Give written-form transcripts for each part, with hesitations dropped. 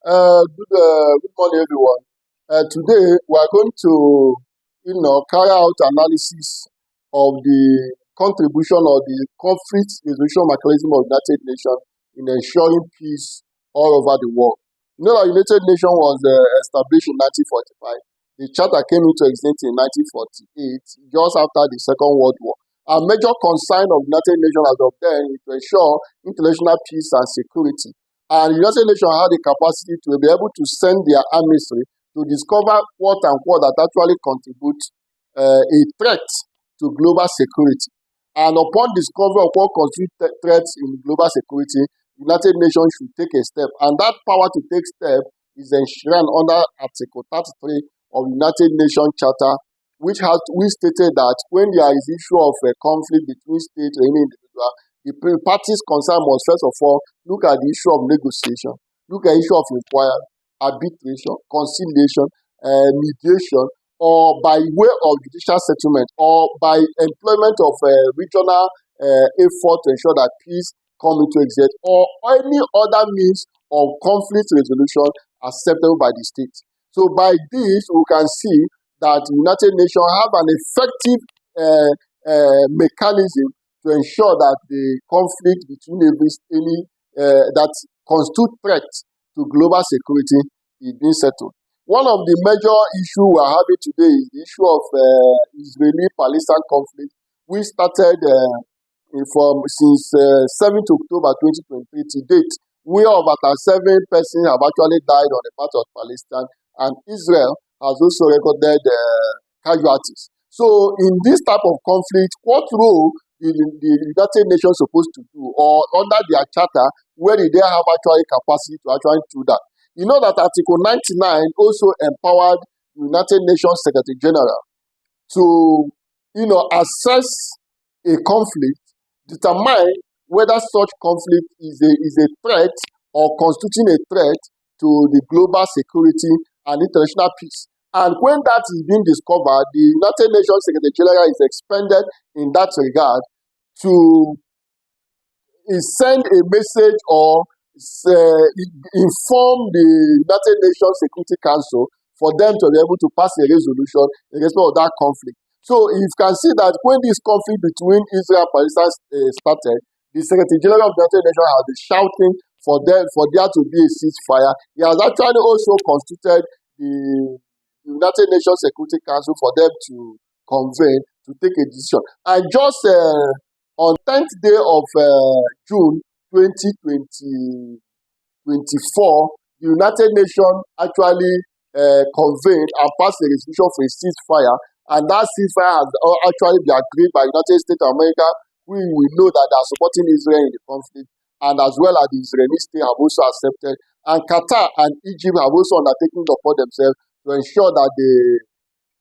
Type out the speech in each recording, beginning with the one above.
Good morning, everyone. Today, we are going to, carry out analysis of the contribution of the conflict resolution mechanism of United Nations in ensuring peace all over the world. You know that United Nations was established in 1945. The charter came into existence in 1948, just after the Second World War. A major concern of United Nations as of then is to ensure international peace and security. And the United Nations had the capacity to be able to send their emissary to discover what and what that actually contributes a threat to global security. And upon discovery of what constitutes threats in global security, the United Nations should take a step. And that power to take step is enshrined under Article 33 of the United Nations Charter, which stated that when there is issue of a conflict between states or any individual, the parties concerned must first of all look at the issue of negotiation, look at the issue of inquiry, arbitration, conciliation, mediation, or by way of judicial settlement, or by employment of regional effort to ensure that peace come into existence, or any other means of conflict resolution acceptable by the state. So by this, we can see that the United Nations have an effective mechanism to ensure that the conflict between any that constitute threat to global security is being settled. One of the major issues we are having today is the issue of Israeli-Palestine conflict, which started since 7th October 2023 to date, where about 7 persons have actually died on the part of Palestine, and Israel has also recorded casualties. So in this type of conflict, what role the United Nations supposed to do, or under their charter, where did they have actually capacity to actually do that? You know that Article 99 also empowered the United Nations Secretary General to, assess a conflict, determine whether such conflict is a threat or constituting a threat to the global security and international peace. And when that is being discovered, the United Nations Secretary General is expended in that regard to send a message or inform the United Nations Security Council for them to be able to pass a resolution in respect of that conflict. So you can see that when this conflict between Israel and Palestine started, the Secretary General of the United Nations has been shouting for there to be a ceasefire. He has actually also constituted the United Nations Security Council for them to convene to take a decision. And just on 10th day of June 2024, the United Nations actually convened and passed a resolution for a ceasefire, and that ceasefire has actually been agreed by the United States of America, who we know that they are supporting Israel in the conflict, and as well as the Israeli state have also accepted, and Qatar and Egypt have also undertaken upon themselves to ensure that they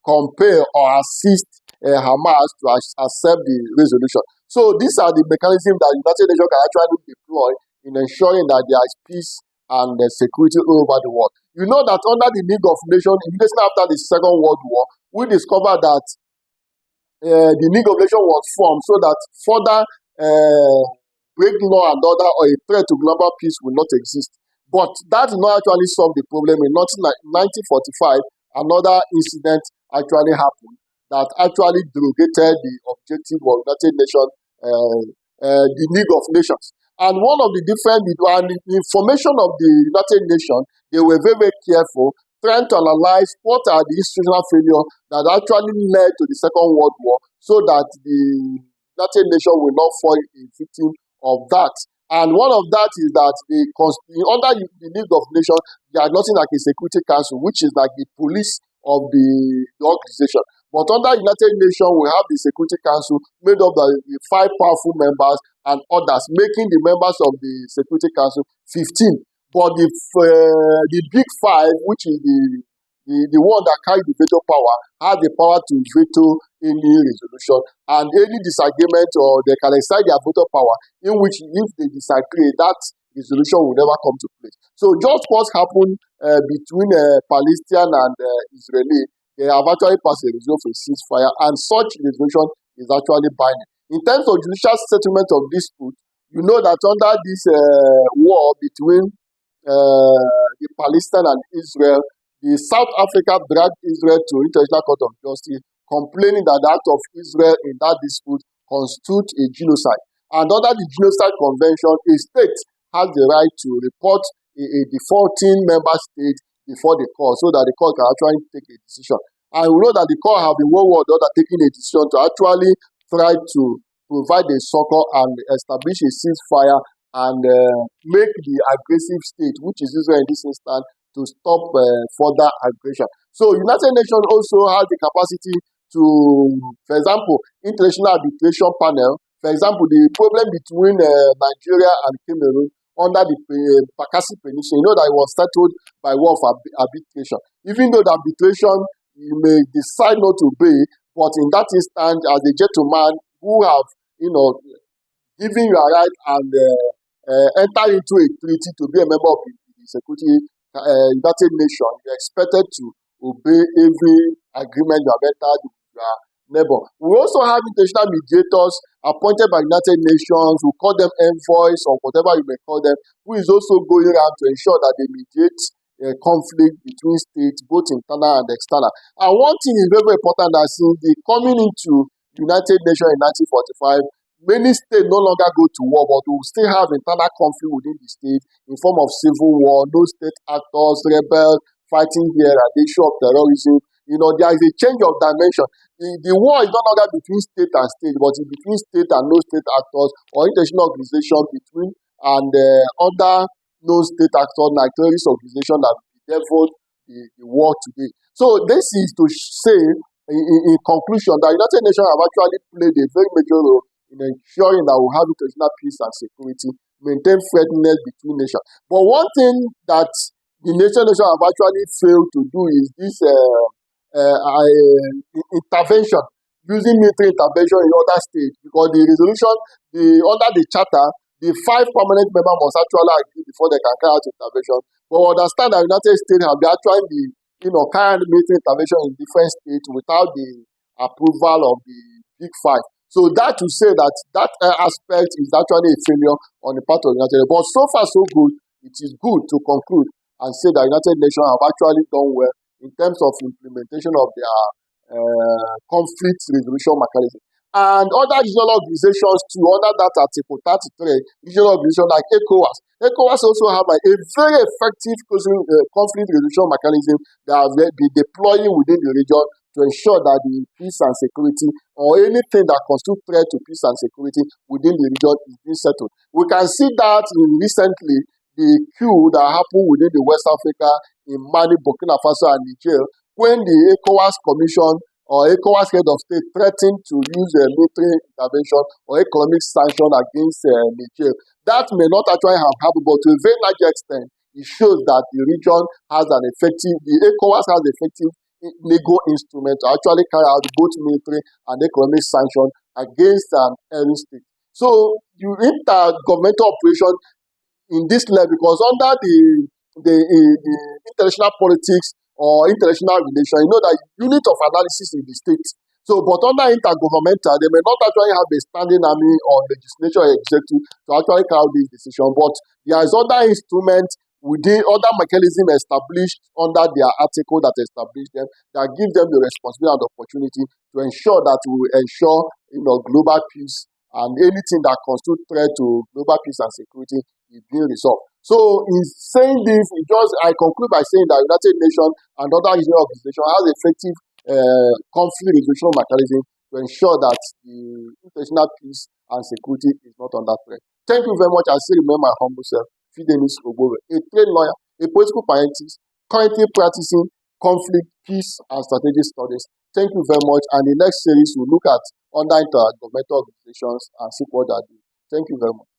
compel or assist Hamas to accept the resolution. So these are the mechanisms that the United Nations can actually deploy in ensuring that there is peace and security all over the world. You know that under the League of Nations, immediately after the Second World War, we discovered that the League of Nations was formed so that further breaking law and order or a threat to global peace will not exist. But that did not actually solve the problem. In 1945, another incident actually happened that actually derogated the objective of United Nations, the League of Nations. And one of the different, and the information of the United Nations, they were very, very careful, trying to analyze what are the institutional failures that actually led to the Second World War, so that the United Nations will not fall a victim of that. And one of that is that under the League of Nations, there is nothing like a Security Council, which is like the police of the organization. But under United Nations, we have the Security Council made up of the 5 powerful members and others, making the members of the Security Council 15. But the big 5, which is the one that carries the veto power, has the power to veto any resolution and any disagreement, or they can exercise their veto power, in which if they disagree, that resolution will never come to place. So just what happened between Palestinian and Israeli, they have actually passed a resolution for a ceasefire, and such resolution is actually binding. In terms of judicial settlement of dispute, you know that under this war between the Palestine and Israel, the South Africa dragged Israel to International Court of Justice, complaining that the act of Israel in that dispute constitutes a genocide. And under the Genocide Convention, a state has the right to report a defaulting member state before the court so that the court can actually take a decision. And we know that the court have been one way or the other taking a decision to actually try to provide a succor and establish a ceasefire and make the aggressive state, which is Israel in this instance, to stop further aggression. So United Nations also has the capacity to, for example, International Arbitration Panel, for example, the problem between Nigeria and Cameroon under the Bakassi Peninsula, you know that it was settled by way of arbitration. Even though the arbitration, you may decide not to obey, but in that instance, as a gentleman who have, given you a right and enter into a treaty to be a member of the Security United Nations, you're expected to obey every agreement you have entered with your neighbor. We also have international mediators appointed by United Nations, we call them envoys or whatever you may call them, who is also going around to ensure that they mediate conflict between states, both internal and external. And one thing is very, very important that since the coming into United Nations in 1945, many states no longer go to war, but we still have internal conflict within the state in form of civil war, no state actors, rebels fighting here, the issue of terrorism. There is a change of dimension. The war is no longer between state and state, but it's between state and no state actors or international organization between and other no-state actors like terrorist organizations that bedeviled the war today. So this is to say, in conclusion, that United Nations have actually played a very major role in ensuring that we have international peace and security, maintain friendliness between nations. But one thing that the United Nations have actually failed to do is this intervention, using military intervention in other states, because the resolution, under the charter, the 5 permanent members must actually agree before they can carry out intervention. But we understand that United States have actually been, carrying military intervention in different states without the approval of the Big Five. So that to say that aspect is actually a failure on the part of the United Nations. But so far so good, it is good to conclude and say that United Nations have actually done well in terms of implementation of their conflict resolution mechanism. And other regional organizations too, under that Article 33, regional organizations like ECOWAS. ECOWAS also have a very effective conflict resolution mechanism that have been deploying within the region to ensure that the peace and security or anything that constitutes threat to peace and security within the region is being settled. We can see that recently the coup that happened within the West Africa in Mali, Burkina Faso and Niger, when the ECOWAS Commission or ECOWAS head of state threatened to use military intervention or economic sanction against Niger. That may not actually have happened, but to a very large extent, it shows that the region has the ECOWAS has effective legal instrument to actually carry out both military and economic sanction against any state. So the intergovernmental operation in this level, because under the international politics or international relations, that unit of analysis in the state. So, but under intergovernmental, they may not actually have a standing army or legislature or executive to actually carry out this decision, but there is other instrument within other mechanism established under their article that establish them, that give them the responsibility and the opportunity to ensure that we will ensure global peace and anything that constitutes threat to global peace and security is being resolved. So in saying this, I conclude by saying that United Nations and other regional organizations has effective conflict resolution mechanism to ensure that the international peace and security is not under threat. Thank you very much. I still remember my humble self, Fidelis Ogbove, a trained lawyer, a political scientist, currently practicing conflict, peace, and strategic studies. Thank you very much. And the next series will look at other intergovernmental organizations and see what they do. Thank you very much.